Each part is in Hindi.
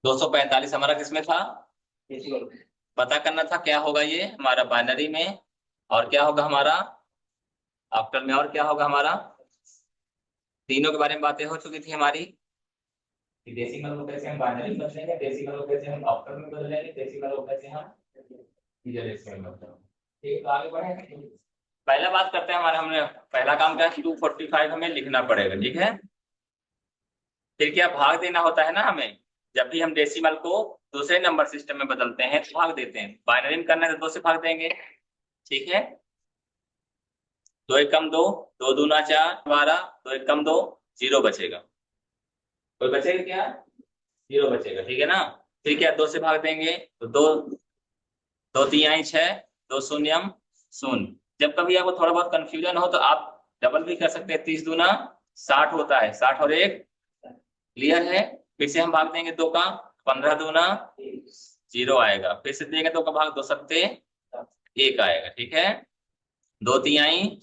245 हमारा किसमें था? पता करना था क्या होगा ये हमारा बाइनरी में, और क्या होगा हमारा ऑक्टल में, और क्या होगा हमारा। तीनों के बारे में बातें हो चुकी थी हमारी कि डेसिमल को कैसे हम बाइनरी में बदलेंगे, डेसिमल को कैसे हम ऑक्टल में बदलेंगे, डेसिमल को कैसे हम हेक्साडेसिमल में बदलेंगे। ठीक, तो आगे बढ़े। पहला बात करते हैं हमारे, हमने पहला काम क्या है, 245 हमें लिखना पड़ेगा, ठीक है। फिर क्या भाग देना होता है ना हमें, जब भी हम डेसिमल को दूसरे नंबर सिस्टम में बदलते हैं तो भाग देते हैं। बाइनरी में करना है तो 2 से भाग देंगे, ठीक है। 2 एकम 2, 2 दूना 4 12, 2 एकम 2, 0 बचेगा। कोई बचेगा क्या? 0 बचेगा, ठीक है ना। फिर क्या 2 से भाग देंगे तो 2, 2 तिहाई 6, 2 शून्यम शून्य। जब कभी आपको थोड़ा बहुत कंफ्यूजन हो तो आप डबल भी कर सकते हैं, 30 दूना 60 होता है, 60 और 1 क्लियर है। फिर से हम भाग देंगे 2 का, 15 दूना 0 आएगा। फिर से देंगे 2 का भाग, 2 सत्ते 1 आएगा, ठीक है। 2 तिहाई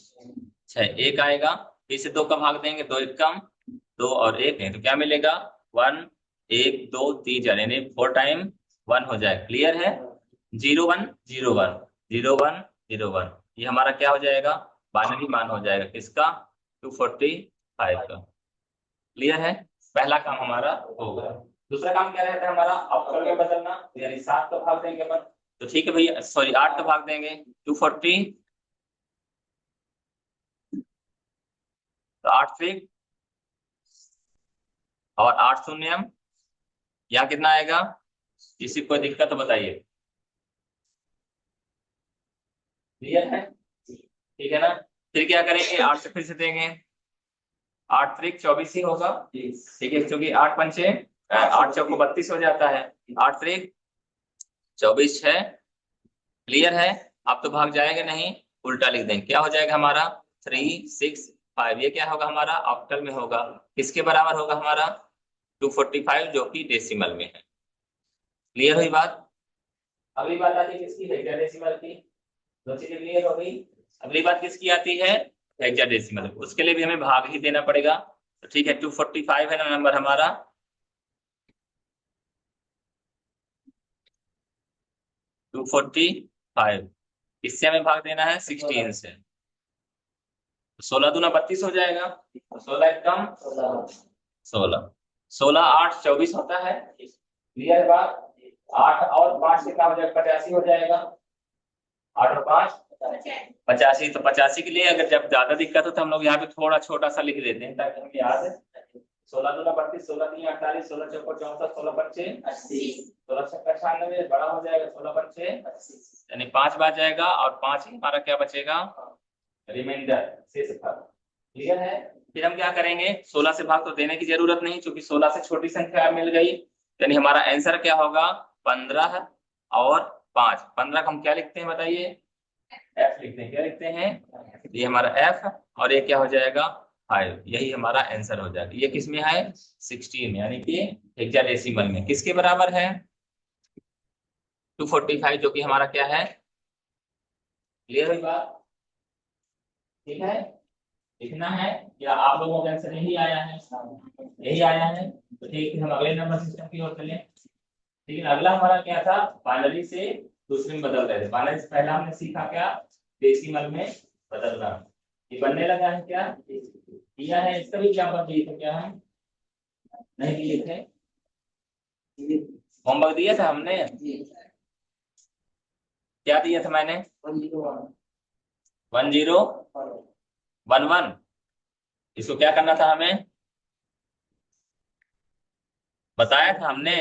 6, 1 आएगा। फिर से 2 का भाग देंगे, 2 एकम 2 और 1 है तो क्या मिलेगा 1, 1 2 3 4 यानी 4 टाइम 1 हो जाएगा, क्लियर है। 0 1 0 1 0 1 0 1, ये हमारा क्या हो जाएगा, बाइनरी मान हो जाएगा किसका, 245 का, क्लियर है। पहला काम हमारा हो गया। दूसरा काम क्या रहता है हमारा, ऑक्टल में बदलना, यानी 7 का भाग देंगे अपन, तो ठीक है भैया, सॉरी 8 का भाग देंगे 240, तो 8 से और 8 शून्यम, यहाँ कितना आएगा, किसी को दिक्कत तो बताइए, क्लियर है, ठीक है ना। फिर क्या करेंगे, 8 से फिर से देंगे, 8 त्रिक 24 ही होगा, ठीक है, क्योंकि 8 पंचे 8 चौको 32 हो जाता है, 8 त्रिक 24 है, क्लियर है। अब तो भाग जाएगा नहीं, उल्टा लिख देंगे, क्या हो जाएगा हमारा 3 6 5, ये क्या होगा हमारा ऑक्टल में होगा, किसके बराबर होगा हमारा 245 जो कि डेसिमल में है, क्लियर हुई बात। अगली बात आती है किसकी, हेक्साडेसिमल की, दो चीजें क्लियर हो गई। अगली बात किसकी आती है, हेक्साडेसिमल, उसके लिए भी हमें भाग ही देना पड़ेगा, तो ठीक है 245 है ना नंबर हमारा, 245 इससे हमें भाग देना है 16 से, 16 दूना 32 हो जाएगा, तो 16 एक कम 16, 16 8 24 होता है, क्लियर बात। 8 और 5 से क्या हो जाएगा, 85 हो जाएगा, 8 और 5 85, तो 85 के लिए अगर जब ज्यादा दिक्कत हो तो हम लोग यहाँ पे थोड़ा छोटा सा लिख देते हैं ताकि हमें याद है। 16 दूना 32, 16 तीन 48, 16 चौको 64, 16 पंचे 80, 16 छक्का 96, बड़ा हो जाएगा 16 पंचे 80, यानी 5 बार जाएगा और 5 ही हमारा क्या बचेगा, रिमाइंडर शेष भाग, क्लियर है। फिर हम क्या करेंगे, 16 से भाग तो देने की जरूरत नहीं क्योंकि 16 से छोटी संख्या मिल गई, यानी हमारा आंसर क्या होगा 15 और 5, 15 को हम क्या लिखते हैं बताइए, एफ लिखते हैं, क्या लिखते हैं, ये हमारा एफ, और ये क्या हो जाएगा 5, यही हमारा आंसर हो जाएगा। ये किस में है 16, यानी कि हेक्साडेसिमल में किसके बराबर है 245, जो कि हमारा क्या है, क्लियर हुई बात, ठीक है। लिखना है, या आप लोगों का आंसर यही आया है, यही आया है, तो ठीक है हम अगले नंबर सिस्टम की ओर चलें। लेकिन अगला हमारा क्या था, बाइनरी से दूसरे में बदल रहे थे, बाइनरी से पहला हमने सीखा क्या, डेसिमल में बदलना, ये बनने लगा है क्या, किया है, इसका भी एग्जाम्पल दिए थे क्या हम, नहीं दिए थे, होमवर्क दिया था हमने, क्या दिया था मैंने, 1011, इसको क्या करना था हमें, बताया था हमने,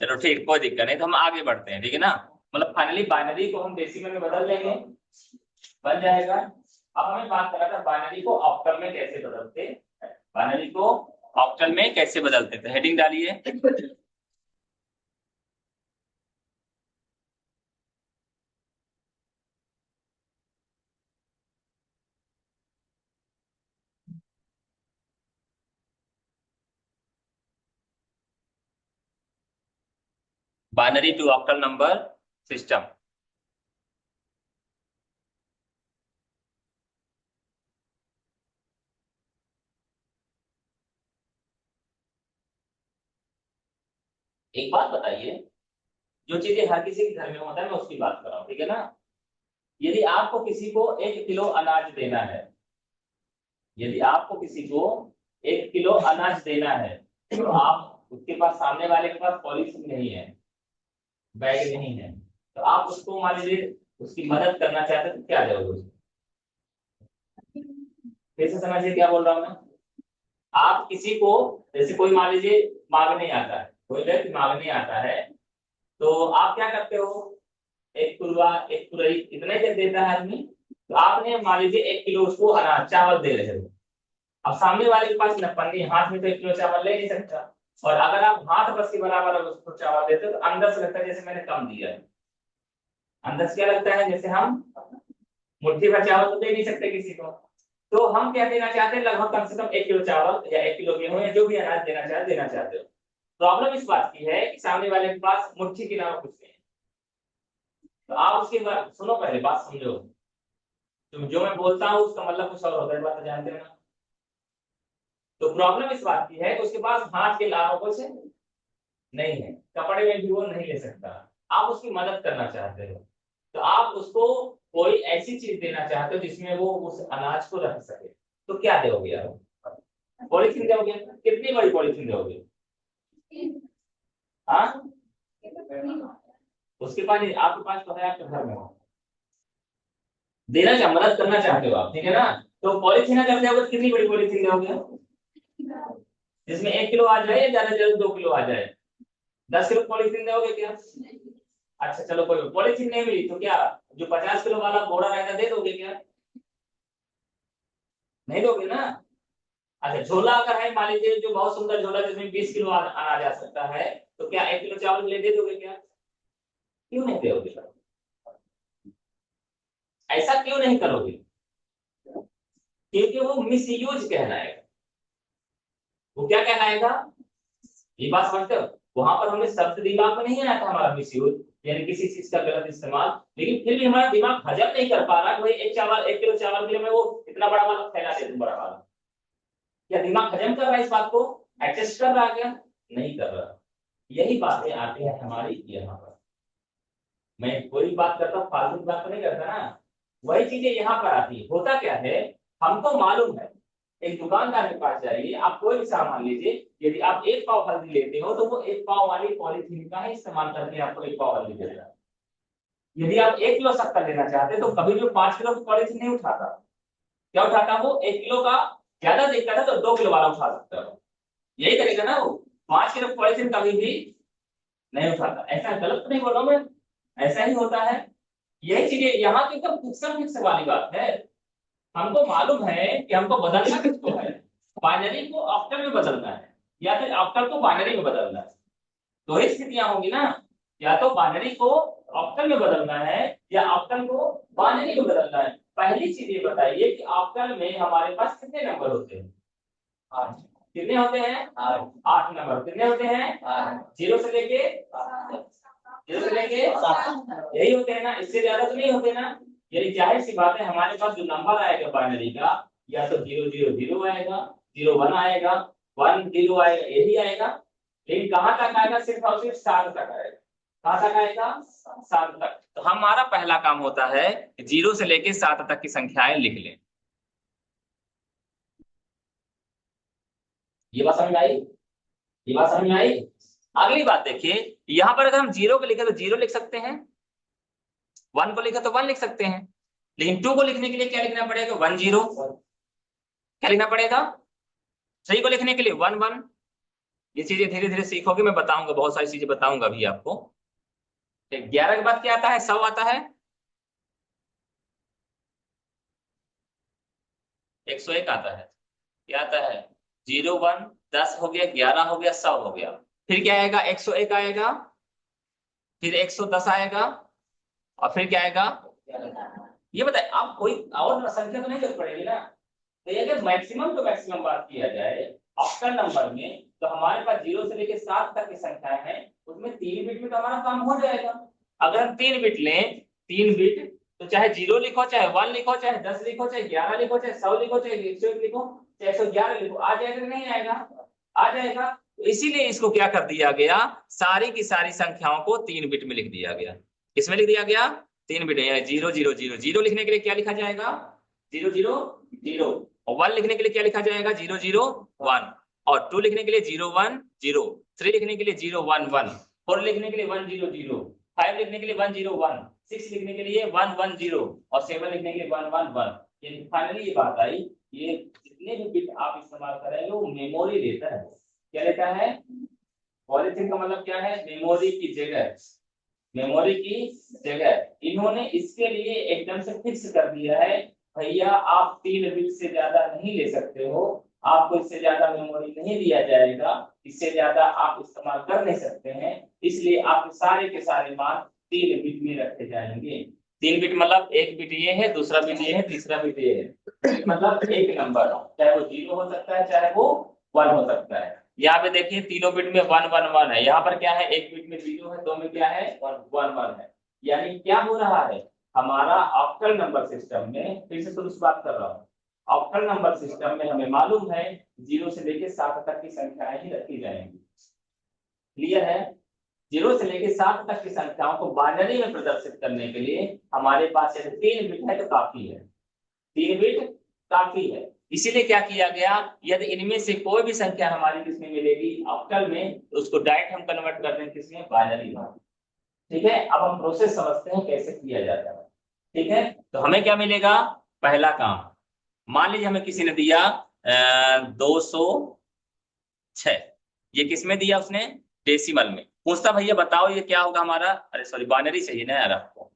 चलो ठीक, कोई दिक्कत नहीं, तो हम आगे बढ़ते हैं, ठीक है ना। मतलब फाइनली बाइनरी को हम डेसिमल में बदल लेंगे, बन जाएगा। अब हमें बात करना था बाइनरी को ऑक्टल में कैसे बदलते, बाइनरी को ऑक्टल में कैसे बदलते थे, हेडिंग डालिए। Binary to octal number system, एक बात बताइए, जो चीजें हर किसी के घर में होता है मैं उसकी बात कर रहा हूँ, ठीक है ना। यदि आपको किसी को 1 किलो अनाज देना है, यदि आपको किसी को 1 किलो अनाज देना है, तो आप उसके पास, सामने वाले के पास पॉलिथीन नहीं है, बैग नहीं है, तो आप उसको मान लीजिए उसकी मदद करना चाहते हैं तो क्या दोगे उसको? फिर से समझिए क्या बोल रहा हूँ मैं। आप किसी को, जैसे कोई मान लीजिए मांगने आता है, कोई व्यक्ति मांगने आता है, तो आप क्या करते हो? एक तुलवा, एक तुरई, इतना ही जब देता है आदमी, तो आपने मान लीजिए 1 किलो उसको अनाज चावल दे रहे हो। अब सामने वाले के पास न पन्नी, हाथ में तो 1 किलो चावल ले नहीं सकता, और अगर आप हाथ बस के बराबर अगर उसको चावल देते हो तो अंदर से लगता है जैसे मैंने कम दिया है। अंदर से क्या लगता है, जैसे हम मुट्ठी भर चावल तो दे नहीं सकते किसी को। तो हम क्या देना चाहते हैं, लगभग कम से कम 1 किलो चावल या 1 किलो गेहूं या जो भी अनाज देना चाहते हो। प्रॉब्लम इस बात की है कि सामने वाले के पास मुट्ठी के अलावा कुछ नहीं है। तो आप उसकी बात सुनो, पहले बात समझो। तो जो मैं बोलता हूँ उसका मतलब कुछ और होता है, बात तो जानते हो ना। तो प्रॉब्लम इस बात की है कि उसके पास हाथ के अलावा कुछ नहीं है, कपड़े में भी वो नहीं ले सकता। आप उसकी मदद करना चाहते हो, तो आप उसको कोई ऐसी चीज देना चाहते हो जिसमें वो उस अनाज को रख सके, तो क्या दोगे आप? पॉलीथीन दोगे? कितनी बड़ी पॉलीथीन दोगे? हाँ, उसके पास नहीं, आपके पास तो है, आपके घर में हो। देना चाह, मदद करना चाहते हो आप, ठीक है ना। तो पॉलीथीन अगर दोगे तो कितनी बड़ी पॉलीथीन दोगे, जिसमें 1 किलो आ जाए या ज्यादा से ज्यादा 2 किलो आ जाए? 10 किलो पॉलीथीन दोगे क्या? अच्छा चलो, कोई पॉलीथीन नहीं मिली तो क्या, जो 50 किलो वाला बोरा रहेगा दे दोगे क्या? नहीं दोगे ना। अच्छा, झोला अगर है मान लीजिए, जो बहुत सुंदर झोला जिसमें 20 किलो अनाज जा सकता है, तो क्या 1 किलो चावल के लिए दे दोगे क्या? क्यों नहीं दोगे? ऐसा क्यों नहीं करोगे? क्योंकि वो मिस यूज कहलाएगा। वो क्या कहलाएगा? ये बात समझते हो? वहां पर हमने शब्द दिमाग में नहीं आया था हमारा मिस यूज, यानी किसी चीज का गलत इस्तेमाल, लेकिन फिर भी हमारा दिमाग हजम नहीं कर पा रहा कि भाई एक चावल, 1 किलो चावल के लिए मैं वो इतना बड़ा वाला फैला दे दूं, बड़ा वाला। क्या दिमाग हजम कर रहा है इस बात को? एडजस्ट कर रहा है क्या? नहीं कर रहा। यही बातें आती है हमारी यहाँ पर। मैं कोई बात करता हूँ, फालतू की बात तो नहीं करता ना। वही चीजें यहाँ पर आती है। होता क्या है, हमको मालूम है, एक दुकानदार के पास जाइए, आप कोई भी सामान लीजिए, यदि आप 1 पाव हल्दी लेते हो तो वो 1 पाव वाली पॉलीथीन का ही इस्तेमाल करके आपको 1 पाव हल्दी देता है। यदि आप 1 किलो शक्कर लेना चाहते तो कभी भी 5 किलो की पॉलीथीन नहीं उठाता। क्या उठाता? वो 1 किलो का ज्यादा देखता था तो 2 किलो वाला उठा सकता है। यही करेगा ना वो। 5 किलो पॉलीथीन कभी भी नहीं उठाता। ऐसा गलत तो नहीं बोल रहा मैं, ऐसा ही होता है। यही चीजें यहाँ की एकदम फिक्स वाली बात है। हमको मालूम है कि हमको बदलना किसको है, बाइनरी को ऑक्टल में बदलना है, या फिर ऑक्टल को बाइनरी में बदलना है। दो ही स्थितियां होंगी ना, या तो बाइनरी को ऑक्टल में बदलना है या ऑक्टल को बाइनरी में बदलना है। पहली चीज ये बताइए कि ऑक्टल में हमारे पास कितने नंबर होते हैं? 8। कितने होते हैं? 8। 8 नंबर कितने होते हैं? 8। जीरो से लेके, जीरो से लेके, यही होते हैं ना, इससे ज्यादा तो नहीं होते ना। यही जाहिर सी बात है, हमारे पास जो नंबर आएगा बाइनरी का, या तो 000 आएगा, 01 आएगा, 10 आएगा, यही आएगा। लेकिन कहाँ तक आएगा? सिर्फ और सिर्फ 7 तक आएगा। कहाँ तक आएगा? 7 तक। तो हमारा पहला काम होता है 0 से लेके 7 तक की संख्याएं लिख लें। ये बात समझ में आई? ये बात समझ में आई? अगली बात देखिए, यहां पर अगर हम 0 को लिखे तो 0 लिख सकते हैं, 1 को लिखा तो 1 लिख सकते हैं, लेकिन 2 को लिखने के लिए क्या लिखना पड़ेगा? 10। क्या लिखना पड़ेगा? 3 को लिखने के लिए 11। ये चीजें धीरे धीरे सीखोगे, मैं बताऊंगा, बहुत सारी चीजें बताऊंगा अभी आपको। 11 के बाद क्या आता है? 100 आता है, 101 आता है। क्या आता है? 01, 10 हो गया, 11 हो गया, 100 हो गया। फिर क्या आएगा? 101 आएगा, फिर 110 आएगा, और फिर क्या आएगा? ये बताए, आप कोई और संख्या तो नहीं जरूरत पड़ेगी ना। तो ये अगर मैक्सिमम टू मैक्सिमम बात किया जाए ऑक्टल नंबर में, तो हमारे पास 0 से लेकर 7 तक की संख्याएं हैं, उसमें 3 बिट में तो हमारा काम हो जाएगा। अगर हम 3 बिट लें, 3 बिट, तो चाहे 0 लिखो, चाहे 1 लिखो, चाहे 10 लिखो, चाहे 11 लिखो, चाहे 100 लिखो, चाहे 101 लिखो, चाहे 111 लिखो, आ जाएगा कि नहीं आएगा? आ जाएगा। तो इसीलिए इसको क्या कर दिया गया, सारी की सारी संख्याओं को 3 बिट में लिख दिया गया। किसमें लिख दिया गया, 3 बिट। 0 0 0 0 लिखने के लिए क्या लिखा जाएगा, 0 0 0। और 1 लिखने के लिए क्या लिखा जाएगा, 0 0 1। और 2 लिखने के लिए 0 1 0। 3 लिखने के लिए 0 1 1। 4 लिखने के लिए 1 0 0। 5 लिखने के लिए 1 0 1। 6 लिखने के लिए 1 1 0। और 7 लिखने के लिए 1 1 1। ये फाइनली ये बात आई, ये जितने भी बिट आप इस्तेमाल करेंगे वो मेमोरी लेता है। क्या लेता है, पॉलीथिन का मतलब क्या है, मेमोरी की जगह, मेमोरी की जगह इन्होंने इसके लिए एकदम से फिक्स कर दिया है, भैया आप 3 बिट से ज्यादा नहीं ले सकते हो, आपको इससे ज्यादा मेमोरी नहीं दिया जाएगा, इससे ज्यादा आप इस्तेमाल कर नहीं सकते हैं, इसलिए आपके सारे के सारे मान 3 बिट में रखे जाएंगे। 3 बिट मतलब एक बिट ये है, दूसरा बिट ये है, तीसरा बिट ये है, मतलब एक नंबर, चाहे वो 0 हो सकता है, चाहे वो 1 हो सकता है। यहाँ पे देखिए तीनों बिट में 1 1 1 है, यहाँ पर क्या है, एक बिट में 0 है, दो में क्या है 1 1 1 है। यानी क्या हो रहा है, हमारा ऑक्टल नंबर सिस्टम में, फिर से शुरू से बात कर रहा हूँ, ऑक्टल नंबर सिस्टम में हमें मालूम है 0 से लेकर 7 तक की संख्याएं ही रखी जाएंगी। क्लियर है, 0 से लेकर 7 तक की संख्याओं को बाइनरी में प्रदर्शित करने के लिए हमारे पास यदि 3 बिट है तो काफी है, 3 बिट काफी है। इसीलिए क्या किया गया, यदि इनमें से कोई भी संख्या हमारी किसमें मिलेगी ऑक्टल में, तो उसको डायरेक्ट हम कन्वर्ट कर दें किसमें, बाइनरी में। ठीक है, अब हम प्रोसेस समझते हैं कैसे किया जाता है। ठीक है, तो हमें क्या मिलेगा, पहला काम, मान लीजिए हमें किसी ने दिया 206, ये किसमें दिया उसने, डेसिमल में। पूछता भैया बताओ ये क्या होगा हमारा, अरे सॉरी बाइनरी चाहिए ना यार आपको,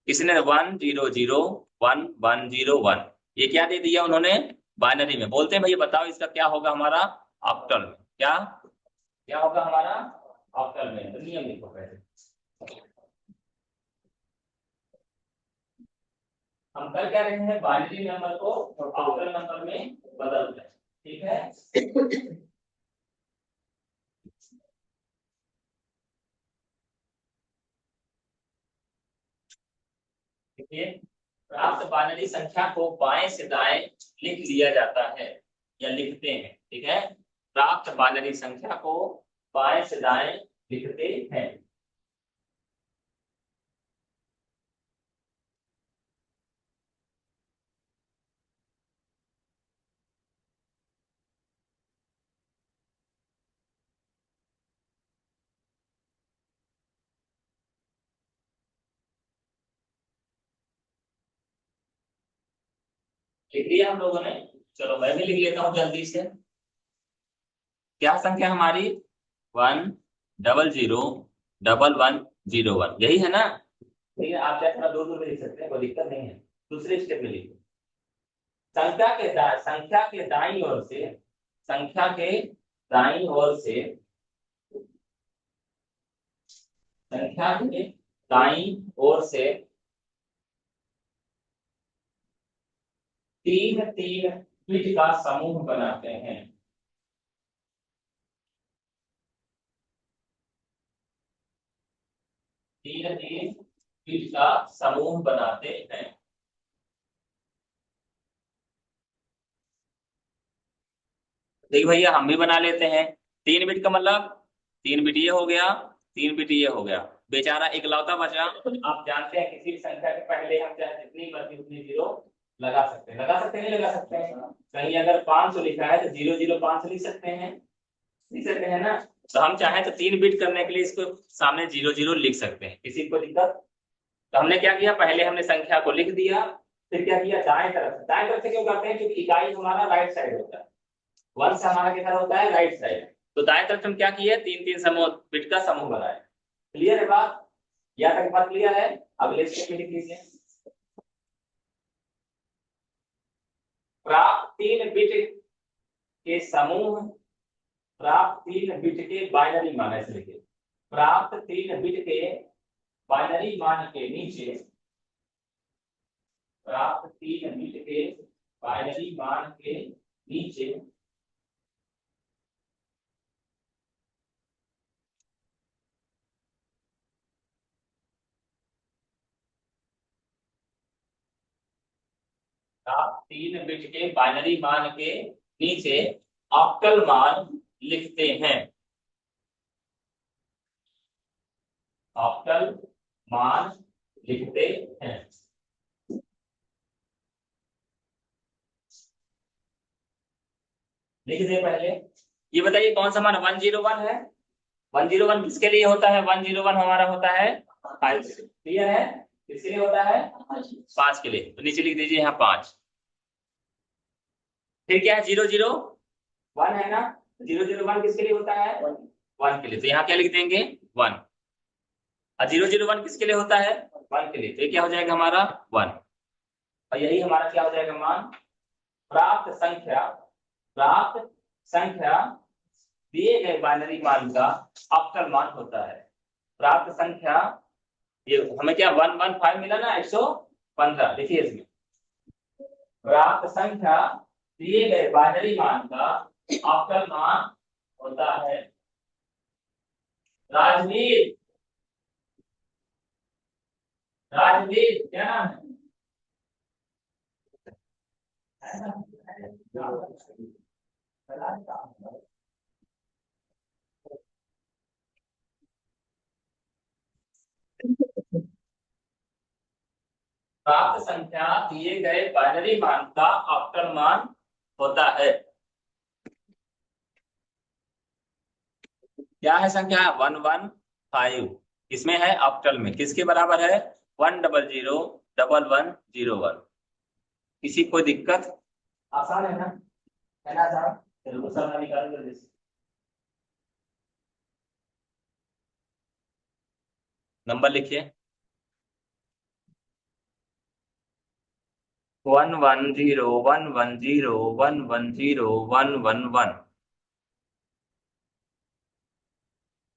इसने 1 0 0 1 1 0 1, ये क्या दे दिया उन्होंने, बाइनरी में। बोलते हैं भैया बताओ इसका क्या होगा हमारा ऑक्टल में, क्या क्या होगा हमारा ऑक्टल में, तो नियम लिखो पहले। हम कर क्या रहे हैं, बाइनरी नंबर को ऑक्टल नंबर में बदल रहे हैं। ठीक है, देखिए प्राप्त बाइनरी संख्या को बाएं से दाएं लिख लिया जाता है या लिखते हैं। ठीक है, प्राप्त बाइनरी संख्या को बाएं से दाएं लिखते हैं। लिख लिया हम लोगों ने, चलो मैं भी लिख लेता हूँ जल्दी से। क्या संख्या हमारी, 1 0 0 1 1 यही है ना। ठीक है, आप चाहे थोड़ा दूर दूर में लिख सकते हैं, कोई दिक्कत नहीं है। दूसरे स्टेप में लिखो, संख्या के दाईं ओर से, संख्या के दाईं ओर से, संख्या के दाईं ओर से 3 3 बिट का समूह बनाते हैं। 3 3 बिट का समूह बनाते हैं। देखिए भैया हम भी बना लेते हैं, 3 बिट का मतलब 3 बिट ये हो गया, 3 बिट ये हो गया, बेचारा इकलौता बचा। आप जानते हैं किसी भी संख्या के पहले हम चाहे जितनी मर्जी उतनी जीरो लगा सकते हैं, लगा सकते हैं, नहीं लगा सकते हैं। कहीं अगर 500 लिखा है तो 0 0 5 लिख सकते हैं, लिख सकते हैं ना। तो हम चाहें तो 3 बिट करने के लिए इसको सामने 0 0 लिख सकते हैं, किसी को दिक्कत। तो हमने क्या किया, पहले हमने संख्या को लिख दिया, फिर क्या किया, दाएं तरफ से, दाएं तरफ से क्यों करते हैं, क्योंकि इकाई हमारा राइट साइड होता है, वंश हमारा किधर होता है, राइट साइड। तो दाएं तरफ हम क्या किए, 3 3 समूह बिट का समूह बनाए। क्लियर है बात, यहाँ तक बात क्लियर है। अगले स्टेप में लिख लीजिए, प्राप्त 3 बिट के समूह, प्राप्त 3 बिट के बाइनरी मान, ऐसे लिखिए, प्राप्त 3 बिट के बाइनरी मान के नीचे, प्राप्त 3 बिट के बाइनरी मान के नीचे प्राप्त 3 बिट के बाइनरी मान के नीचे ऑक्टल मान लिखते हैं। ऑक्टल मान लिखते हैं। लिख दे पहले। ये बताइए कौन सा मान 101 है? 101 किसके लिए होता है? 101 हमारा होता है 5। क्लियर है? किसके लिए होता है? 5 के लिए। तो नीचे लिख दीजिए यहाँ 5। फिर क्या है? 001 है ना? 001 किसके लिए होता है? 1 के लिए। तो यहाँ क्या लिख देंगे? 1। और 001 किसके लिए होता है? 1 के लिए। तो ये क्या हो जाएगा हमारा? 1। और यही हमारा क्या हो जाएगा मान? प्राप्त संख्या, प्राप्त संख्या दिए गए बाइनरी मान का अवकल मान होता है। प्राप्त संख्या, ये हमें क्या 115 मिला ना, 115। देखिए इसमें प्राप्त संख्या दिए गए बाइनरी मान का अवकल मान होता है। राजवीर, राजवीर क्या नाम है? प्राप्त संख्या दिए गए बाइनरी मान का अवकल मान होता है। क्या है संख्या? 115। इसमें है ऑक्टल में किसके बराबर है? 1001101। किसी कोई दिक्कत? आसान है ना? है ना आसान? चलो दूसरा मैं निकाल कर दे। नंबर लिखिए। 1101101101110।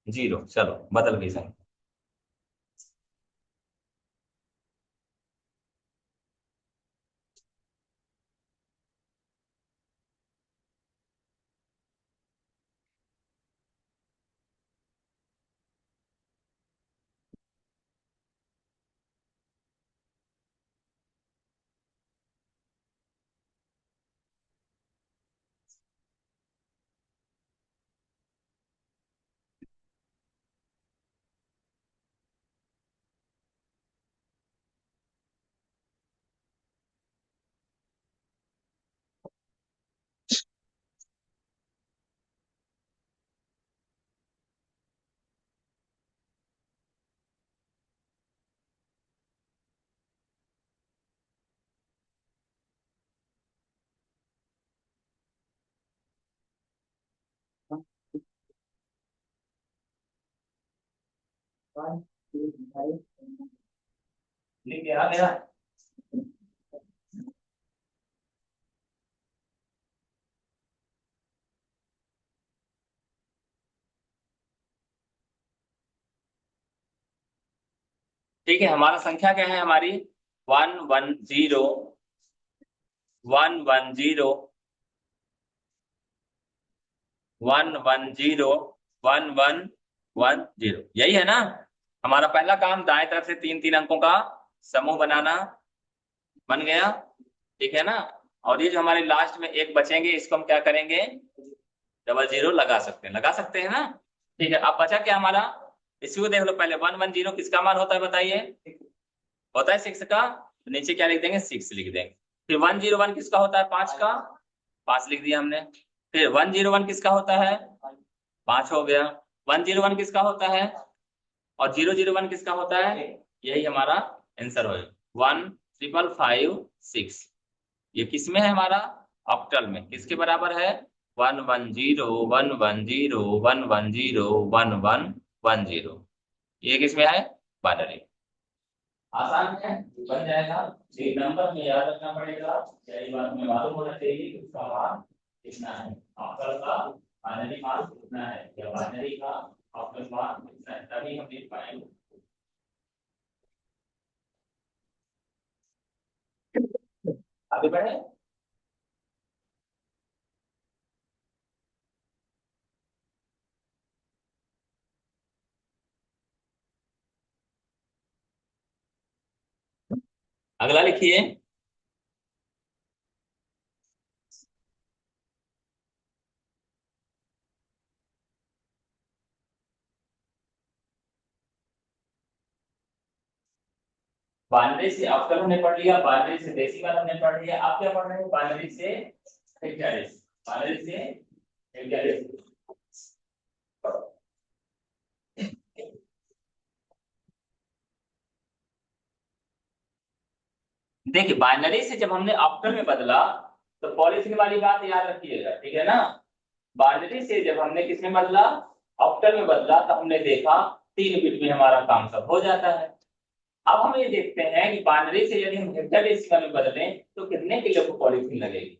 जीरो। चलो बदल गई संख्या। लिख दिया मेरा। ठीक है, हमारा संख्या क्या है हमारी? 110 110 110 1110। यही है ना हमारा पहला काम? दाएं तरफ से तीन तीन अंकों का समूह बनाना। बन गया? ठीक है ना? और ये जो हमारे लास्ट में एक बचेंगे, इसको हम क्या करेंगे? 00 लगा सकते हैं। लगा सकते हैं ना? ठीक है, अब बचा क्या हमारा? इसी को देख लो पहले। 110 किसका मान होता है बताइए? होता है 6 का। तो नीचे क्या लिख देंगे? 6 लिख देंगे। फिर 101 किसका होता है? 5 का। 5 लिख दिया हमने। फिर 101 किसका होता है? 5 हो गया। 101 किसका होता है? और 001 किसका होता है? यही हमारा आंसर हो। 15556। ये किसमें है हमारा? ऑक्टल में। किसके बराबर है? 110 110 110 1110। ये किसमें है? बाइनरी। आसान है, बन जाएगा। एक नंबर में याद रखना पड़ेगा, यही बात में मालूम होना चाहिए कि उसका मान कितना है। ऑक्टल का बाइनरी मान कितना है, या बाइनरी का ऑक्टल मान कितना है, तभी हम लिख पाएंगे। आगे बढ़े। अगला लिखिए। बाइनरी से ऑक्टल हमने पढ़ लिया, बाइनरी से डेसिमल हमने पढ़ लिया। आप क्या पढ़ रहे हैं? बाइनरी से हेक्साडेसिमल, बाइनरी से हेक्साडेसिमल। देखिए बाइनरी से जब हमने ऑक्टल में बदला तो पॉलीसिन वाली बात याद रखिएगा, ठीक है ना। बाइनरी से जब हमने किस में बदला? ऑक्टल में बदला, तो हमने देखा 3 बिट में हमारा काम सब हो जाता है। अब हम ये देखते हैं कि बाइनरी से यदि हम हेक्साडेसिमल में बदलें तो कितने किलो को पॉलीथिन लगेगी।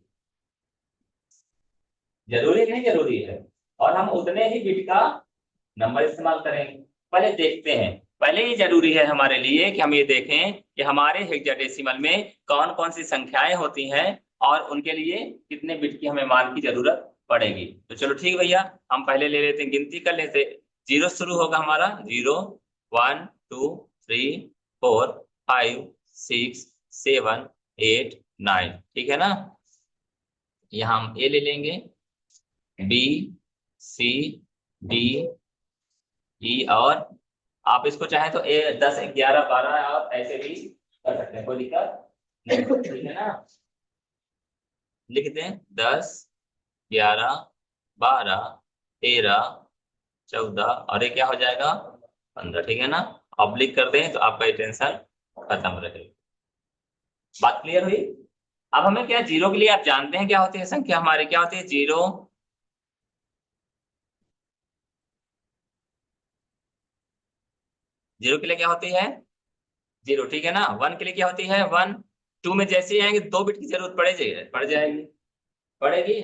जरूरी नहीं जरूरी है, और हम उतने ही बिट का नंबर इस्तेमाल करेंगे। पहले देखते हैं, पहले ये जरूरी है हमारे लिए कि हम ये देखें कि हमारे हेक्साडेसिमल में कौन कौन सी संख्याएं होती हैं और उनके लिए कितने बिट की हमें मान की जरूरत पड़ेगी। तो चलो ठीक भैया, हम पहले ले लेते हैं, गिनती कर लेते। 0 शुरू होगा हमारा, 0 1 2 3 4 5 6 7 8 9, ठीक है ना। यहाँ हम ए ले लेंगे, बी सी डी ई, और आप इसको चाहे तो 10 11 12 और ऐसे भी कर सकते हैं, कोई दिक्कत नहीं, ठीक है ना। लिख दें 10 11 12 13 14 और ये क्या हो जाएगा 15, ठीक है ना। अब लिख कर दें तो आपका ये टेंशन खत्म रहेगा। बात क्लियर हुई? अब हमें क्या, जीरो के लिए आप जानते हैं क्या होती है संख्या हमारी, क्या होती है? जीरो जीरो के लिए क्या होती है? जीरो, ठीक है ना। 1 के लिए क्या होती है? 1। 2 में जैसे ही आएंगे 2 बिट की जरूरत पड़ जाएगी, पड़ेगी।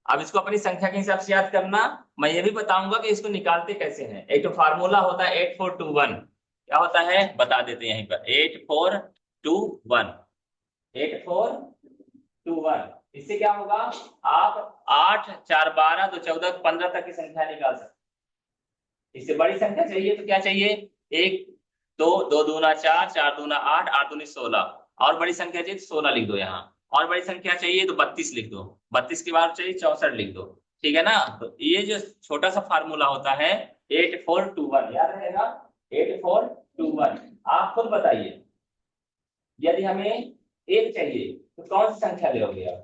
अब इसको अपनी संख्या के हिसाब से याद करना। मैं ये भी बताऊंगा कि इसको निकालते कैसे हैं। एक तो फार्मूला होता है 8421, क्या होता है बता देते हैं यहीं पर, 8421, 8421। इससे क्या होगा? आप 8 4 12 2 14 15 तक की संख्या निकाल सकते। इससे बड़ी संख्या चाहिए तो क्या चाहिए? 1 2 2 दूना 4 4 दूना 8 8 दूनी 16, और बड़ी संख्या चाहिए तो 16 लिख दो यहाँ। और बड़ी संख्या चाहिए तो 32 लिख दो, 32 के बाद चाहिए 64 लिख दो, ठीक है ना। तो ये जो छोटा सा फार्मूला होता है 8421, याद रहेगा 8421। आप खुद बताइए, यदि हमें एक चाहिए तो कौन सी संख्या लोगे आप?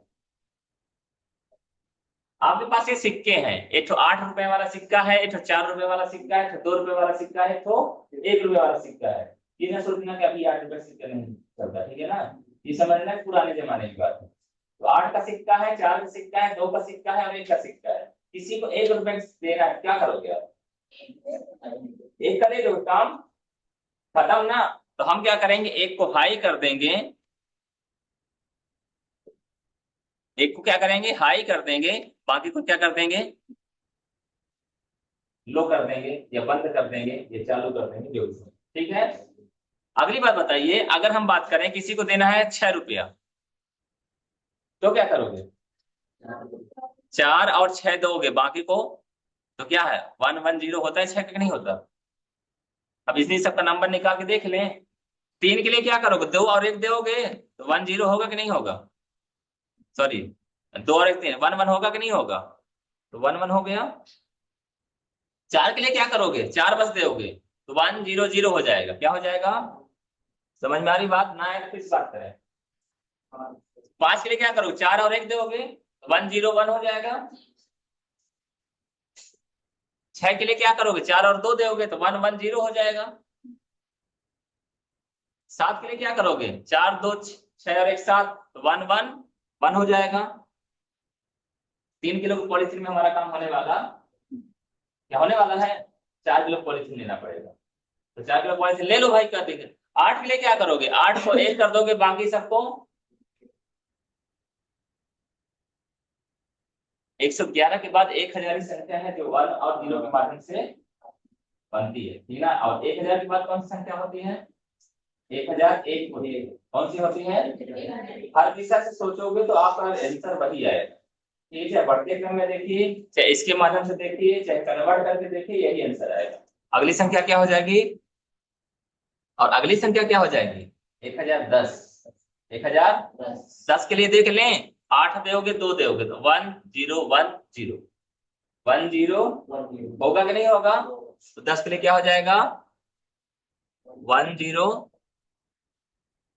आपके पास ये सिक्के हैं, एक तो 8 रुपए वाला सिक्का है, एक तो 4 रुपए वाला सिक्का है, एक तो 2 रुपए वाला सिक्का है, तो 1 रुपए वाला सिक्का है। ये ना सोचना कि अभी 8 रुपए सिक्का नहीं चलता, ठीक है ना। ये समझना है पुराने जमाने की बात है। तो 8 का सिक्का है, 4 का सिक्का है, 2 का सिक्का है और 1 का सिक्का है। किसी को 1 रुपए देना है, क्या करोगे आप? एक का दे दो, काम खत्म ना। तो हम क्या करेंगे, एक को हाई कर देंगे, एक को क्या करेंगे हाई कर देंगे, बाकी को क्या कर देंगे लो कर देंगे, या बंद कर देंगे, या चालू कर देंगे, जो भी, ठीक है। अगली बात बताइए, अगर हम बात करें किसी को देना है 6 रुपया, तो क्या करोगे? 4 और 6 दोगे, बाकी को तो क्या है 110 होता है, 6 का नहीं होता। अब इसी सबका नंबर निकाल के देख लें। 3 के लिए क्या करोगे? 2 और 1 दोगे तो 10 होगा कि नहीं होगा? सॉरी, 2 और 1 3, 1 1 होगा कि नहीं होगा? तो 1 1 हो गया। 4 के लिए क्या करोगे? 4 बस दोगे तो 100 हो जाएगा, क्या हो जाएगा? समझ में आ रही बात ना है तो किस बात करें। 5 के लिए क्या करोगे? 4 और 1 दोगे तो 101 हो जाएगा। 6 के लिए क्या करोगे? 4 और 2 दोगे तो 110 हो जाएगा। 7 के लिए क्या करोगे? 4 2 6 और 1 7, तो 111 हो जाएगा। 3 किलो की पॉलीथीन में हमारा काम होने वाला, क्या होने वाला है? 4 किलो पॉलीथीन लेना पड़ेगा। तो 4 किलो पॉलीथीन ले लो भाई, कर देंगे। 8 के लिए क्या करोगे? 8 को 1 कर दोगे, बाकी सबको 111 के बाद 1000 की संख्या है जो 1 और 0 के माध्यम से बनती है, ठीक है। और 1000 के बाद कौन सी संख्या होती है? 1001 होती है। कौन सी होती है? हर दिशा से सोचोगे तो आपका आंसर वही आएगा, ठीक है। बढ़ते क्रम में देखिए, चाहे इसके माध्यम से देखिए, चाहे कन्वर्ट करके देखिए, यही आंसर आएगा। अगली संख्या क्या हो जाएगी? और अगली संख्या क्या हो जाएगी? 1010। 1010 के लिए देख लें, 8 दोगे 2 दोगे तो 1010, 10 होगा कि नहीं होगा? तो 10 के लिए क्या हो जाएगा? 10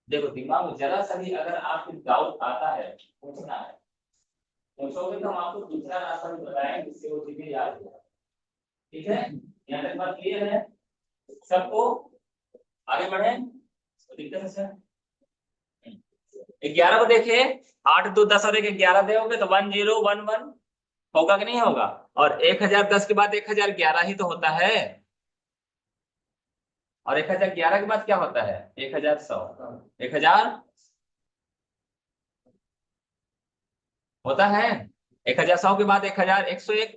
देखो दिमाग में जरा सा भी अगर आपको डाउट आता है, पूछना है, पूछोगे तो हम आपको दूसरा रास्ता भी बताएंगे जिससे वो चीजें याद हो। ठीक है, यहाँ तक बात क्लियर है सबको? आगे बढ़े, तो दिक्कत है सर। 11 को देखिए, 8 2 10 और 1 11 दोगे तो 1011 होगा कि नहीं होगा? और 1010 के बाद 1011 ही तो होता है, और 1011 के बाद क्या होता है? 1100, 1000 होता है। 1100 के बाद 1101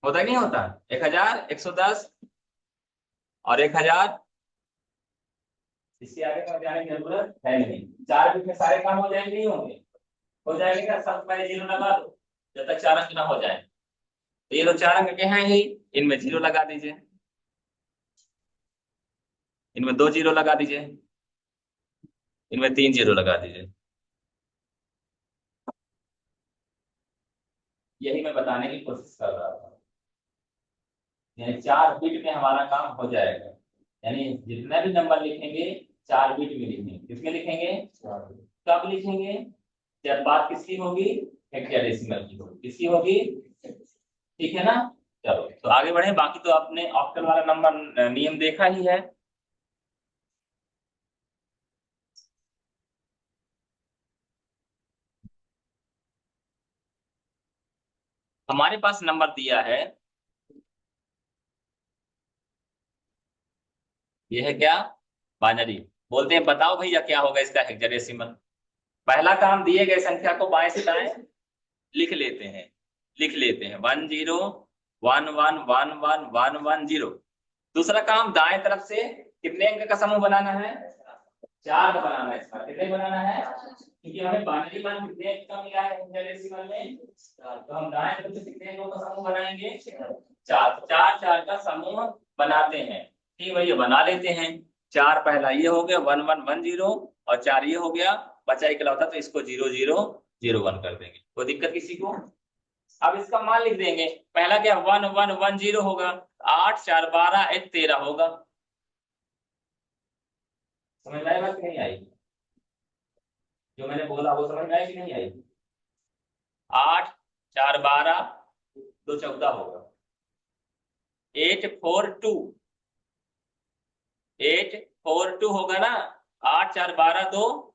होता ही नहीं होता? 1110 और 1000, इससे आगे तो जाने की जरूरत है नहीं। 4 बीच में सारे काम हो जाएंगे, नहीं होंगे? हो जाएंगे क्या? सब पहले जीरो लगा दो जब तक 4 अंक ना हो जाए। तो ये लोग 4 अंक के हैं ही, इनमें जीरो लगा दीजिए, इनमें 2 जीरो लगा दीजिए, इनमें 3 जीरो लगा दीजिए। यही मैं बताने की कोशिश कर रहा था। यानी 4 बिट में हमारा काम हो जाएगा। यानी जितना भी नंबर लिखेंगे 4 बिट में लिखेंगे। किसमें लिखेंगे? कब लिखेंगे? जब बात किसकी होगी? हेक्साडेसिमल की होगी। किसकी होगी? ठीक है ना? चलो तो आगे बढ़े। बाकी तो आपने ऑक्टल वाला नंबर नियम देखा ही है। हमारे पास नंबर दिया है, ये है क्या? बाइनरी। बोलते हैं बताओ भैया क्या होगा इसका हेक्साडेसिमल। पहला काम, दिए गए संख्या को बाएं से दाएं लिख लेते हैं, लिख लेते हैं 10 11 11 11 10। दूसरा काम, दाएं तरफ से कितने अंक का समूह बनाना है? 4 का बनाना है। इसका कितने बनाना है? क्योंकि हमें बाइनरी मान कितने अंक का मिला है हेक्साडेसिमल में, तो हम दाएं तरफ से कितने अंकों का समूह बनाएंगे? 4। 4 4 का समूह बनाते हैं। ठीक भैया, बना लेते हैं। 4 पहला ये हो गया 1110, और 4 ये हो गया, बचा इकलौता, तो इसको 0001 कर देंगे। कोई दिक्कत किसी को? अब इसका मान लिख देंगे। पहला क्या? 1110 होगा, 8 4 12 1 13 होगा। समझ में आई बात कि नहीं आई? जो मैंने बोला वो समझ में आई कि नहीं आई? 8 4 12 2 14 होगा। 842, 842 होगा ना? 8 4 12 2,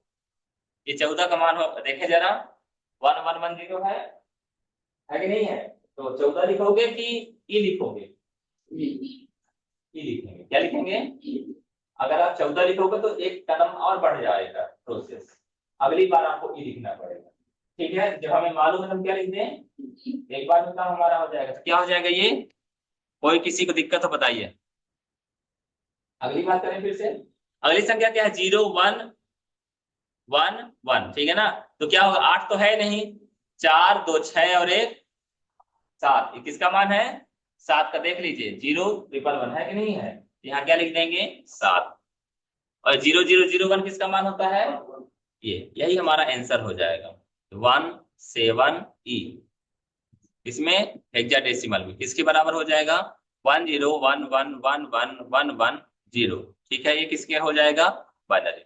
ये 14 का मान हो, देखे जरा। 1110 है कि नहीं है? तो 14 लिखोगे कि ई लिखोगे? ई लिखेंगे। क्या लिखेंगे? अगर आप 14 लिखोगे तो एक कदम और बढ़ जाएगा प्रोसेस, अगली बार आपको ई लिखना पड़ेगा। ठीक है, जब हमें मालूम है हम क्या लिख दें, एक बार में काम हमारा हो जाएगा। तो क्या हो जाएगा ये? कोई किसी को दिक्कत हो बताइए? अगली बात करें फिर से। अगली संख्या क्या है? 0111, ठीक है ना? तो क्या होगा? 8 तो है नहीं, 4 2 6 और 1 7, ये किसका मान है? 7 का देख लीजिए, 0011 है कि नहीं है? यहाँ क्या लिख देंगे? 7। और 0001 किसका मान होता है? ये, यही हमारा आंसर हो जाएगा 17E। इसमें हेक्साडेसिमल में किसके बराबर हो जाएगा? 1011111110। ठीक है, ये किसके हो जाएगा? बाइनरी।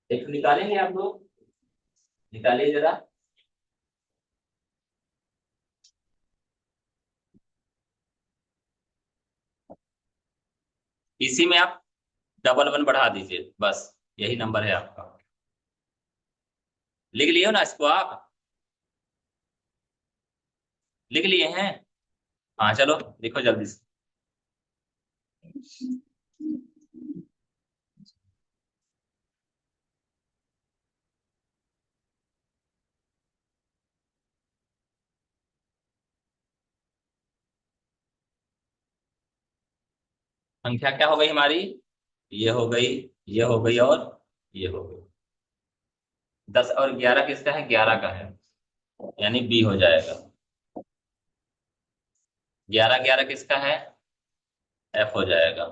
एक तो निकालेंगे आप लोग, निकालिए जरा। इसी में आप डबल वन बढ़ा दीजिए, बस यही नंबर है आपका। लिख लिए हो ना इसको आप? लिख लिए हैं? हाँ चलो लिखो जल्दी से। संख्या क्या हो गई हमारी, ये हो गई, ये हो गई और ये हो गई। 10 और 11 किसका है, 11 का है, यानी बी हो जाएगा। 11 11 किसका है, एफ हो जाएगा।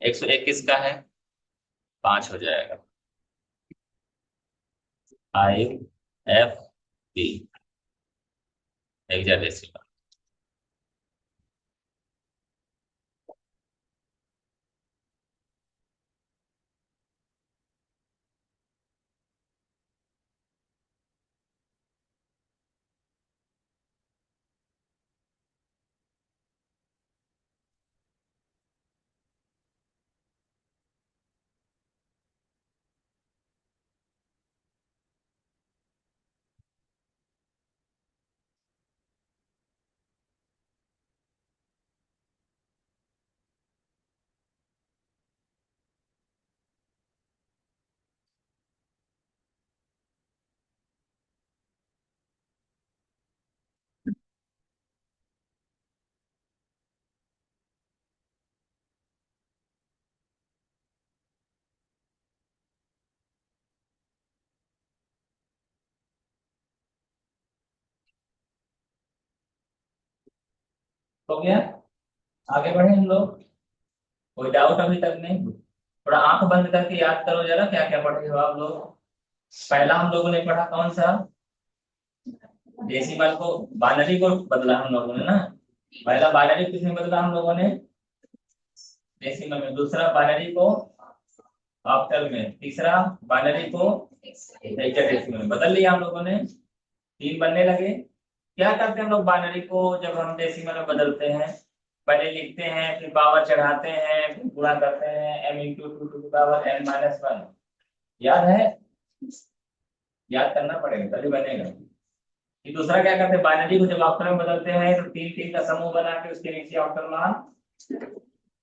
101 किसका है, 5 हो जाएगा। 5 FB हेक्साडेसिमल। हो गया, आगे बढ़े हम लोग। कोई डाउट अभी तक नहीं? थोड़ा आंख बंद करके याद करो जरा, क्या क्या पढ़े हो आप लोग। पहला हम लोगों ने पढ़ा कौन सा, डेसिमल को, बाइनरी को बदला हम लोगों ने ना। पहला बाइनरी किसने बदला हम लोगों ने, डेसिमल में। दूसरा बाइनरी को ऑक्टल में। तीसरा बाइनरी को हेक्साडेसिमल में। बदल लिया हम लोगों ने, तीन बनने लगे। क्या करते हैं हम लोग बाइनरी को जब हम डेसिमल में बदलते हैं, पहले लिखते हैं, फिर पावर चढ़ाते हैं, फिर गुणा करते हैं, m into two to power n-1। याद है, याद करना पड़ेगा तभी बनेगा। कि दूसरा क्या करते हैं, बाइनरी को जब ऑक्टल में बदलते हैं तो तीन तीन का समूह बना के उसके नीचे ऑक्टल मान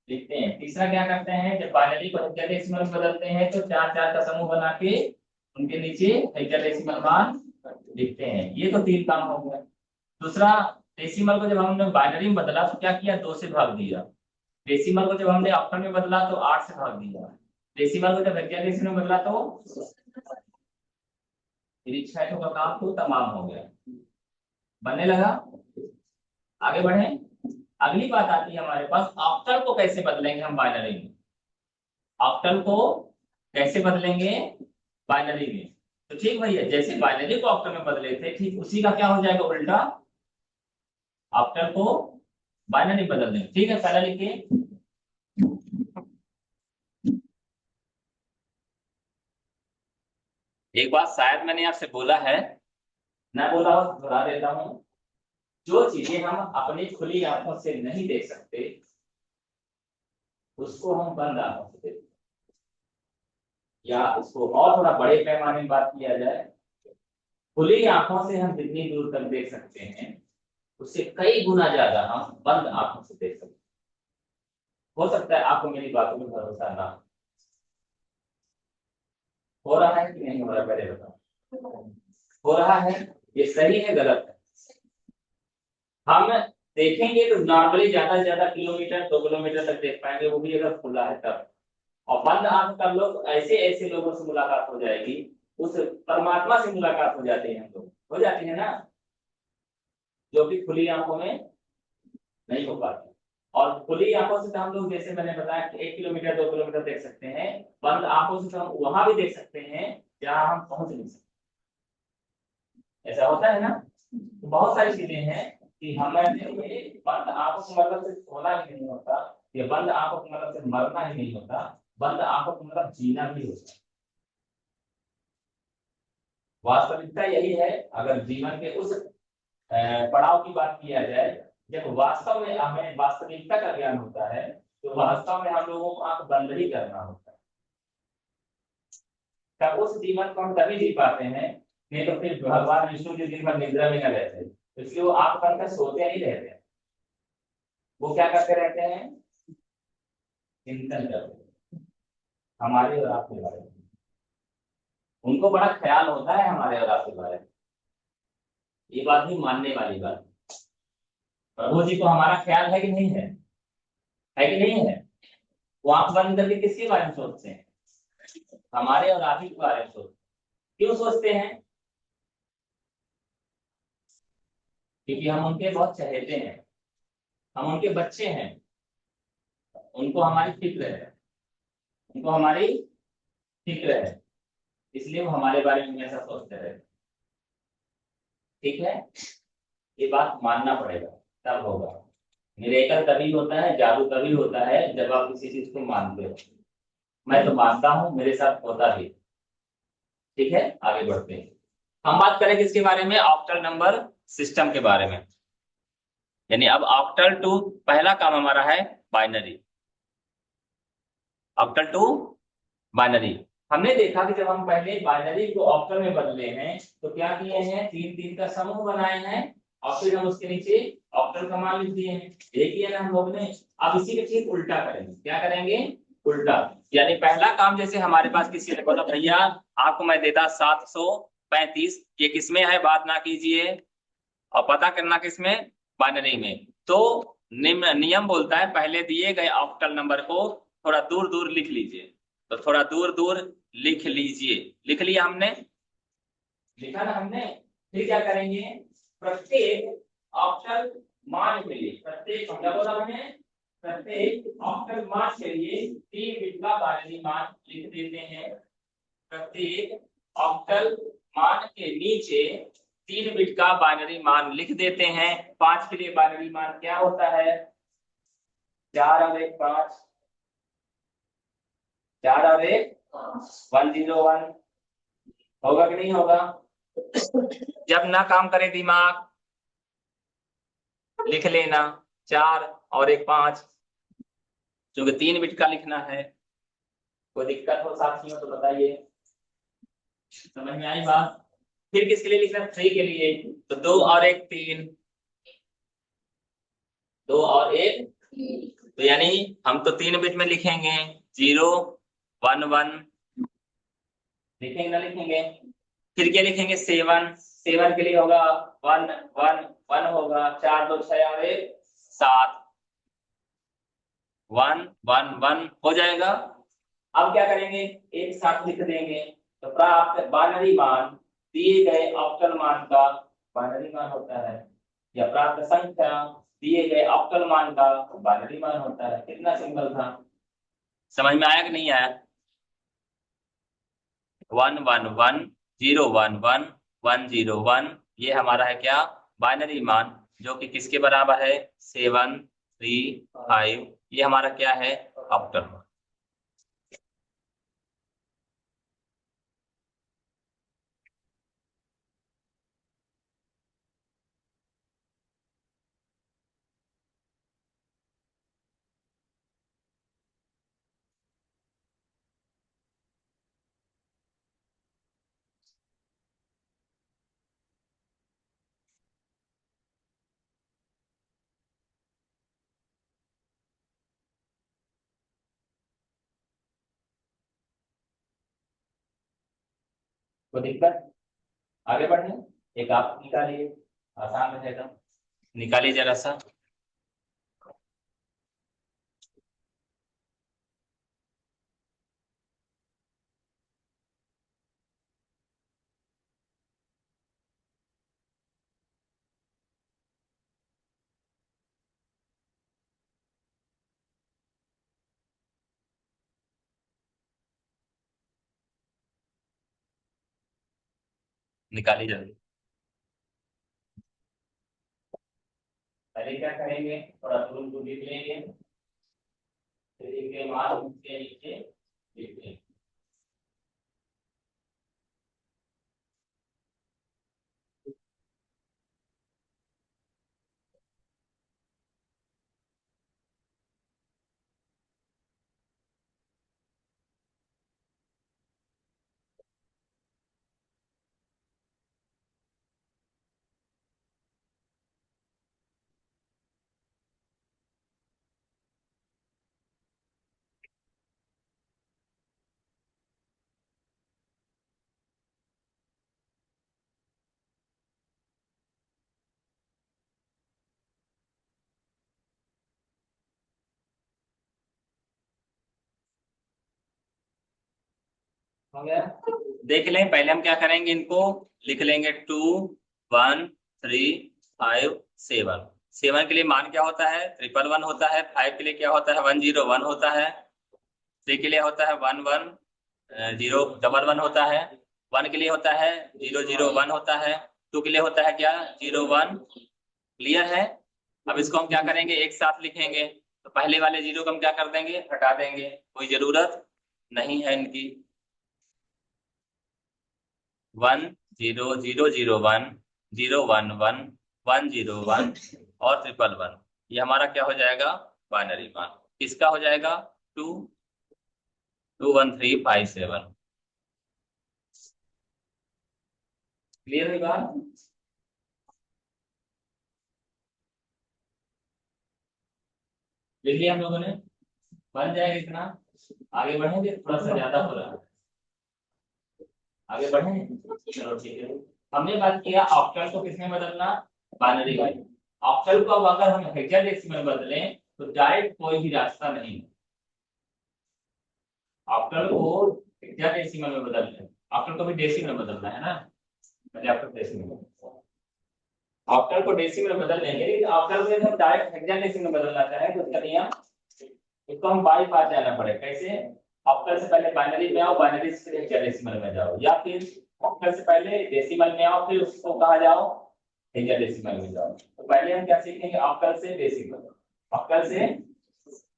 लिखते हैं। तीसरा क्या करते हैं, जब बाइनरी को हेक्साडेसिमल में बदलते हैं तो चार चार का समूह बना के उनके नीचे हेक्साडेसिमल मान लिखते हैं। ये तो तीन काम हो गए। दूसरा, डेसिमल को जब हमने बाइनरी में बदला तो क्या किया, 2 से भाग दिया। डेसिमल को जब हमने ऑक्टल में बदला तो 8 से भाग दिया। डेसिमल को जब हेक्साडेसिमल में बदला तो छह का काम तो तमाम हो गया, बनने लगा। आगे बढ़े। अगली बात आती है हमारे पास, ऑक्टल को कैसे बदलेंगे हम बाइनरी में। ऑक्टल को कैसे बदलेंगे बाइनरी में। तो ठीक भैया, जैसे बाइनरी को ऑक्टल में बदले थे, ठीक उसी का क्या हो जाएगा उल्टा, ऑक्टल को बाइनरी बदल देंगे। ठीक है, पहला लिखिए। एक बात शायद मैंने आपसे बोला है, ना बोला हो तो दोहरा देता हूं। जो चीजें हम अपनी खुली आंखों से नहीं देख सकते उसको हम बंद आंखों से देखते हैं। या उसको और थोड़ा बड़े पैमाने में बात किया जाए, खुली आंखों से हम जितनी दूर तक देख सकते हैं उससे कई गुना ज्यादा हम बंद आंखों से देख सकते हैं। हो सकता है आपको मेरी बातों में भरोसा ना हो रहा है कि नहीं हो रहा, पहले बताओ। हो रहा है, ये सही है गलत है। हम देखेंगे तो नॉर्मली ज्यादा से ज्यादा किलोमीटर 2 किलोमीटर तक देख पाएंगे, वो भी अगर खुला है तब। और बंद आंख कर लोग, ऐसे ऐसे लोगों से मुलाकात हो जाएगी, उस परमात्मा से मुलाकात हो जाती है, हम लोग हो जाती है ना, जो कि खुली आंखों में नहीं हो पाती। और खुली आंखों से तो हम लोग, जैसे मैंने बताया कि 1 किलोमीटर 2 किलोमीटर देख सकते हैं। बंद आंखों से तो हम वहां भी देख सकते हैं जहां हम पहुंच नहीं सकते। ऐसा होता है ना। तो बहुत सारी चीजें हैं कि हमारे बंद आंखों का मतलब सिर्फ सोना ही नहीं होता, ये बंद आंखों का मतलब सिर्फ मरना ही नहीं होता, बंद आंखों का मतलब जीना भी होता है। वास्तविकता यही है। अगर जीवन के उस पड़ाव की बात किया जाए जब वास्तव में हमें वास्तविकता का ज्ञान होता है, तो वास्तव में हम लोगों को आंख बंद ही करना होता है। तब उस जीवन को हम तभी जी पाते हैं, नहीं तो फिर भगवान विष्णु जी दिन भर निद्रा में न रहते, इसलिए वो आंख बंद कर सोते नहीं रहते। वो क्या करते रहते हैं, चिंतन करते हैं हमारे और आपके बारे में। उनको बड़ा ख्याल होता है हमारे और आपके बारे में। ये बात भी मानने वाली बात। प्रभु जी को हमारा ख्याल है कि नहीं है, है कि नहीं है? वो आंख बंद करके किसके बारे में सोचते हैं? हमारे और आप ही के बारे में सोचते हैं। क्यों सोचते हैं? क्योंकि हम उनके बहुत चहेते हैं, हम उनके बच्चे हैं, उनको हमारी फिक्र है, उनको हमारी फिक्र है, इसलिए वो हमारे बारे में हमेशा सोचते रहे। ठीक है, ये बात मानना पड़ेगा, तब होगा। मिरेकल तभी होता है, जादू तभी होता है जब आप किसी चीज को मानते हो। मैं तो मानता हूं, मेरे साथ होता भी। ठीक है, आगे बढ़ते हैं। हम बात करें किसके बारे में? ऑक्टल नंबर सिस्टम के बारे में। यानी अब ऑक्टल टू पहला काम हमारा है बाइनरी। Octal to binary. हमने देखा कि जब हम पहले बाइनरी को ऑक्टल में बदले हैं तो क्या किए हैं? तीन तीन का समूह बनाए हैं और फिर हम उसके नीचे ऑक्टल का मान लिख दिए हैं। ये किया ना हम लोग ने। अब इसी के ठीक उल्टा करेंगे। क्या करेंगे? उल्टा। यानी पहला काम, जैसे हमारे पास किसी ने बोला भैया आपको मैं देता 735, ये किसमें है बात ना कीजिए, और पता करना किसमें? बाइनरी में। तो निम्न नियम बोलता है पहले दिए गए ऑक्टल नंबर को थोड़ा दूर दूर लिख लीजिए। तो थोड़ा दूर दूर लिख लीजिए। लिख लिया हमने? लिखा ना हमने? फिर क्या करेंगे? प्रत्येक ऑक्टल मान के लिए, प्रत्येक क्या बोला हमने? प्रत्येक ऑक्टल मान के लिए 3 बिट का बाइनरी मान लिख देते हैं। प्रत्येक ऑक्टल मान के नीचे 3 बिट का बाइनरी मान लिख देते हैं। 5 के लिए बाइनरी मान क्या होता है? 4 और 1 5। 4 और 1 101। होगा कि नहीं होगा? जब ना काम करे दिमाग, लिख लेना 4 और 1 5, क्योंकि 3 बिट का लिखना है। कोई दिक्कत हो साथियों तो बताइए। समझ में आई बात? फिर किसके लिए लिखना? 3 के लिए। तो 2 और 1 3। 2 और 1, तो यानी हम तो 3 बिट में लिखेंगे। 0 1 1 लिखेंगे ना? लिखेंगे। फिर क्या लिखेंगे? 7। 7 के लिए होगा 1 1 1 होगा। 4 2 6 और 1 7। 1 1 1 हो जाएगा। अब क्या करेंगे? एक साथ लिख देंगे। तो प्राप्त बाइनरी मान दिए गए ऑक्टल मान का बाइनरी मान होता है, या प्राप्त संख्या दिए गए ऑक्टल मान का बाइनरी मान होता है। कितना सिंपल था। समझ में आया कि नहीं आया? 1 1 1 0 1 1 ये हमारा है क्या? बाइनरी मान, जो कि किसके बराबर है? 7 3 5। ये हमारा क्या है? ऑक्टल मान। कोई दिक्कत? आगे बढ़े। एक आप निकालिए, आसान रहेगा। निकालिए जरा सा। निकालिए जल्दी। पहले क्या करेंगे? थोड़ा दूर दूर लिख लेंगे। फिर इसके बाद उसके नीचे लिख लेंगे। हो गया। देख लें, पहले हम क्या करेंगे, इनको लिख लेंगे 2 1 3 5 7। 7 के लिए मान क्या होता है, 111 होता है। 5 के लिए क्या होता है, 101 होता है। 3 के लिए होता है 11 होता है। 1 के लिए होता है 001 होता है। 2 के लिए होता है क्या, 01। क्लियर है। अब इसको हम क्या करेंगे, एक साथ लिखेंगे। तो पहले वाले जीरो को हम क्या कर देंगे, हटा देंगे, कोई जरूरत नहीं है इनकी। 1 0 0 0 1 0 1 1 1 0 1 और 1 ये हमारा क्या हो जाएगा, बाइनरी मान। किसका हो जाएगा, 2 2 1 3 5 7। क्लियर है बात। लिख लिया हम लोगों ने, बन जाएगा इतना। आगे बढ़ेंगे, थोड़ा सा ज्यादा हो रहा है, आगे बढ़े। चलो ठीक है। हमने बात किया ऑक्टल को किसमें बदलना, बाइनरी में। ऑक्टल को अब अगर हम हेक्साडेसिमल बदलें तो डायरेक्ट कोई भी रास्ता नहीं। ऑक्टल को हेक्साडेसिमल में बदल लें, ऑक्टल को भी डेसिमल में बदलना है ना, पहले ऑक्टल डेसिमल, ऑक्टल को डेसिमल में बदल लेंगे। लेकिन ऑक्टल को हम डायरेक्ट हेक्साडेसिमल में बदलना चाहें तो उसका नियम, इसको हम बाई पार्ट जाना पड़े। कैसे, ऑक्टल से पहले बाइनरी में आओ, बाइनरी से हेक्साडेसिमल में जाओ, या फिर ऑक्टल से पहले डेसिमल में आओ, फिर उसको कहा जाओ हेक्साडेसिमल में जाओ। तो पहले हम क्या सीखेंगे, ऑक्टल से डेसिमल, ऑक्टल से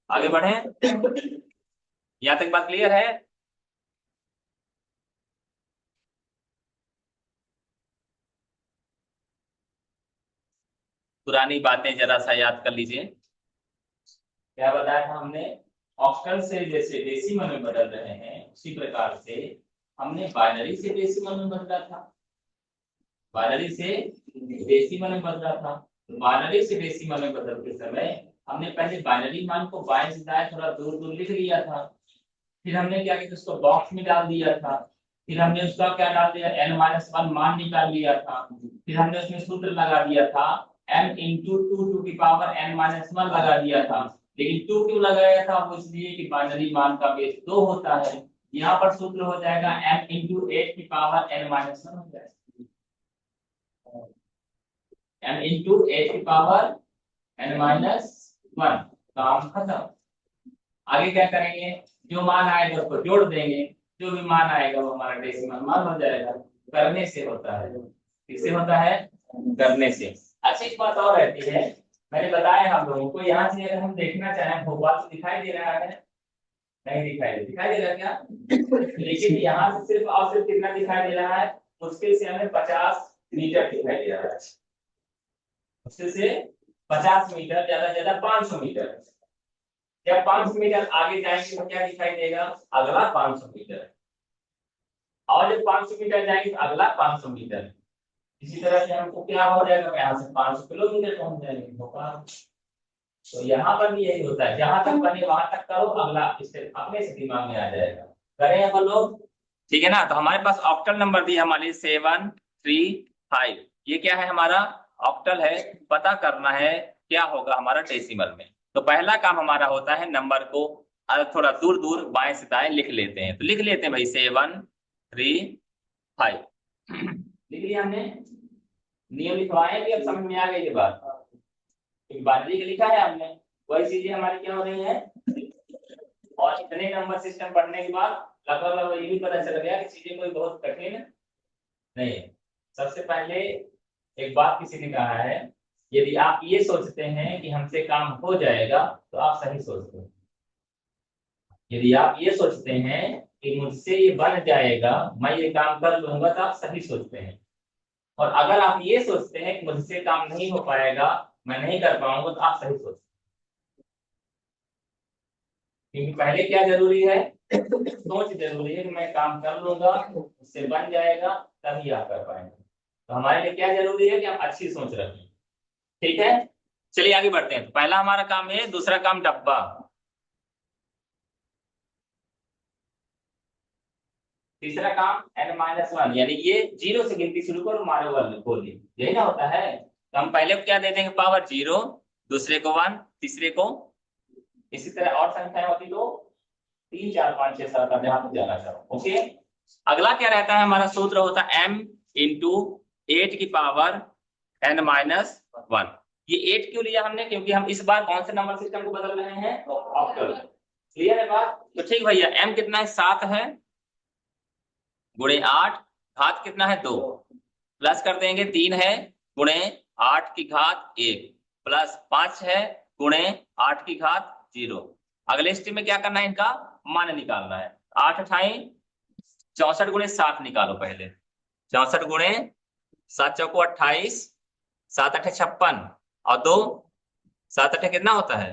आगे बढ़े। यहाँ तक बात क्लियर है। पुरानी बातें जरा सा याद कर लीजिए। क्या बताया था हमने, ऑक्टल से जैसे डेसिमल में बदल रहे हैं उसी प्रकार से हमने बाइनरी से डेसिमल में बदला था, बाइनरी से डेसिमल में बदला था। तो बाइनरी से डेसिमल में बदलते समय हमने पहले बाइनरी मान को बाएं से दाएं थोड़ा दूर दूर लिख लिया था। फिर हमने क्या किया, उसको बॉक्स में डाल दिया था। फिर हमने उसका क्या डाल दिया, n-1 मान निकाल लिया था। फिर हमने उसमें सूत्र लगा दिया था, m इंटू टू की पावर n-1 लगा दिया था। लेकिन 2 क्यों लगाया था, वो इसलिए कि बाइनरी मान का बेस 2 होता है। यहाँ पर सूत्र हो जाएगा m इंटू 8 की पावर n-1 हो जाएगा, m इंटू 8 की पावर n-1। काम खत्म। आगे क्या करेंगे, जो मान आएगा उसको जोड़ देंगे, जो भी मान आएगा वो हमारा डेसिमल मान हो जाएगा। करने से होता है, किससे होता है, करने से। अच्छा एक बात और रहती है, मैंने बताया हम लोगों को, यहाँ से अगर हम देखना चाहें भोपाल तो दिखाई दे रहा है, नहीं दिखाई दे रहा है क्या, लेकिन यहाँ से सिर्फ और सिर्फ कितना दिखाई दे रहा है, मुश्किल से हमें 50 मीटर दिखाई दे रहा है, मुश्किल से 50 मीटर, ज्यादा से ज्यादा 500 मीटर। जब 500 मीटर आगे जाएंगे तो क्या दिखाई देगा, अगला 500 मीटर, और जब 500 मीटर जाएंगे तो अगला 500 मीटर। इसी तरह से हमको क्या हो जाएगा, यहाँ से 500 किलोमीटर पहुंच जाएंगे भोपाल। तो यहाँ पर भी यही होता है, जहां तक बने वहां तक करो, अगला स्टेप अपने से दिमाग में आ जाएगा। करें अपन लोग, ठीक है ना। तो हमारे पास ऑक्टल नंबर दी हमारी 735। ये क्या है, हमारा ऑक्टल है। पता करना है क्या होगा हमारा डेसिमल में। तो पहला काम हमारा होता है नंबर को थोड़ा दूर दूर बाएं से दाएं लिख लेते हैं। तो लिख लेते हैं भाई 735 लिख लिया हमने। नियम लिखवाए भी, अब समझ में आ गई ये बात। बादली का लिखा है हमने, वही चीजें हमारी क्या हो रही है। और इतने नंबर सिस्टम पढ़ने के बाद लगभग लगभग ये भी पता चल गया कि चीजें कोई बहुत कठिन नहीं है। सबसे पहले एक बात किसी ने कहा है, यदि आप ये सोचते हैं कि हमसे काम हो जाएगा तो आप सही सोचते हैं। यदि आप ये सोचते हैं कि मुझसे ये बन जाएगा, मैं ये काम कर लूंगा, तो आप सही सोचते हैं। और अगर आप ये सोचते हैं कि मुझसे काम नहीं हो पाएगा, मैं नहीं कर पाऊंगा, तो आप सही सोचते हैं। क्योंकि पहले क्या जरूरी है, सोच जरूरी है कि मैं काम कर लूंगा, उससे बन जाएगा, तभी आप कर पाएंगे। तो हमारे लिए क्या जरूरी है कि हम अच्छी सोच रखें। ठीक है, चलिए आगे बढ़ते हैं। तो पहला हमारा काम है, दूसरा काम डब्बा। तीसरा काम n-1, यानी ये जीरो से गिनती शुरू करो, मारे वाले बोलिए, यही ना होता है। तो हम पहले को क्या दे देंगे, पावर 0, दूसरे को 1, तीसरे को, इसी तरह और संख्याएं होती तो 3 4 5 6 7 आप जहां तक जाना चाहो। ओके, अगला क्या रहता है, हमारा सूत्र होता है m इंटू 8 की पावर n-1। ये 8 क्यों लिया हमने, क्योंकि हम इस बार कौन से नंबर सिस्टम को बदल रहे हैं, ऑक्टल। क्लियर है बात। तो ठीक भैया, m कितना है, 7 है, गुणे 8, घात कितना है 2, प्लस कर देंगे 3 है, गुणे 8 की घात 1, प्लस 5 है, गुणे 8 की घात 0। अगले स्टेप में क्या करना है, इनका मान निकालना है। 8 अठाई 64 गुणे 7 निकालो पहले। 64 गुणे 7 चौको 28, 7 अठे 56 और 2 7 अठे कितना होता है,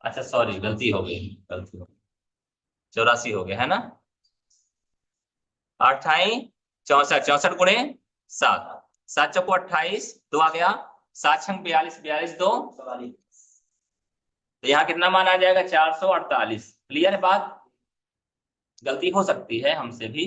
अच्छा सॉरी गलती हो गई, 84 हो गया है ना। 28 64, 64 गुणे 7, 7 चौको 28, 2 आ गया, 7 छंग 42, 42 2, तो यहाँ कितना मान आ जाएगा 448। क्लियर है बात, गलती हो सकती है हमसे भी।